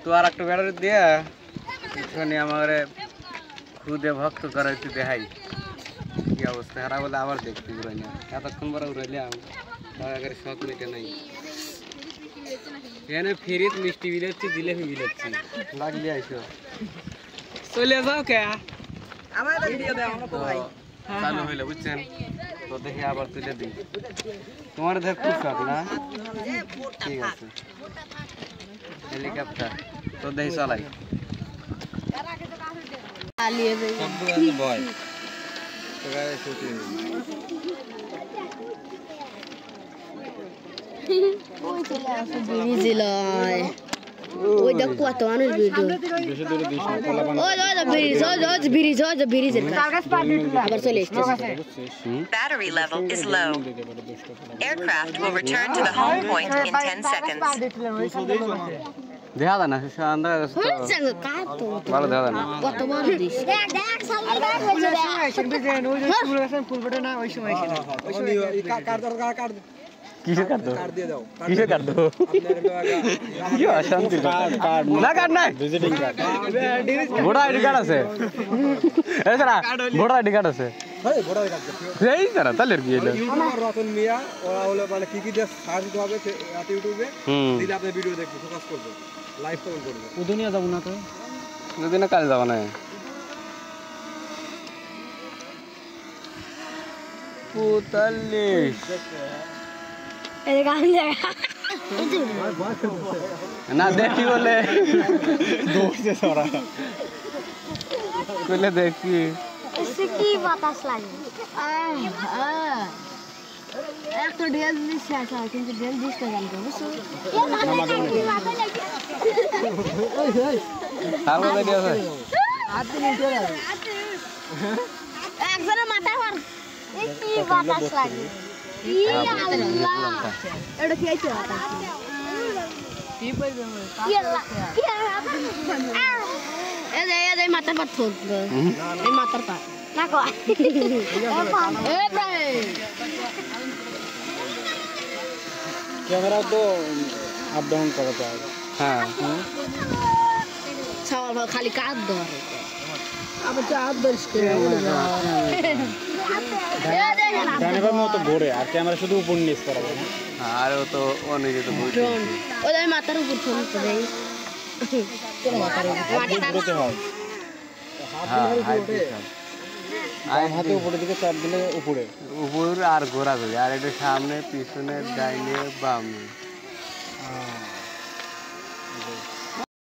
তো আর একটা ব্যাটারি দিয়ে এখানে আমার খুদে ভক্ত করা একটু দেখাই কি অবস্থা খারাপ বলে আবার দেখতে উড়াই না এতক্ষণ পরে উড়াইলাম তার শখ মেটে নাই এখানে ফেরিত মিষ্টি বিলাচ্ছি জিলেপি বিলাচ্ছি লাগলে আইসো চলে যাও কে চালু হইলে বুঝছেন তো দেখে আবার তুলে দিই তোমার দেখ খুব শখ না ঠিক আছে হেলিকপ্টার তো দেখি চালাই ভয় ওই দেখ কত মানুষ Battery level is low. Aircraft will return to the home point in 10 seconds. দেখা যায় না ভালো দেখা যায় না কত বড় দিস কিসে কাটতো কিসে কাটতো কি অশান্তি না কাট নাই ভোটার আইডি কার্ড আছে এই স্যার ভোটার আইডি কার্ড আছে এই স্যার তাহলে কি হলো রতন মিয়া ওরা হলো মানে কি কি দিয়ে সার্চ দিতে হবে ইউটিউবে দিলে আপনি ভিডিও দেখবেন ফোকাস করবে লাইভ কমেন্ট করবে উদুনিয়া যাব না তো যদি না কাল যাব না 45 না দেখি বলে দৌড়ছে সরা বলে দেখি কি বাতাস লাগে একটা ডেল দিস আছে কিন্তু ডেল দিসটা জানতো বুঝছো আর বলে দিও আছে একজনের মাথায় মার কি বাতাস লাগে এটা কি আছে এই মাথার পর ঠোকবে এই মাথার পর না কয় ক্যামেরা তো আপ ডাউন করা যায় হ্যাঁ সবার খালি কাজ ধরে আবার হাত ধরিস ডানেবার মতো ঘোরে আর ক্যামেরা শুধু উপর নিচ করা যায় না আর ও তো অনেক তো ড্রোন ওই মাথার উপর ফোন করে কোন মাথার উপর হয় হ্যাঁ হাতে উপরের দিকে চাপ দিলে উপরে উপর আর ঘোরা ঘুরি আর এটা সামনে পিছনে ডাইনে বামে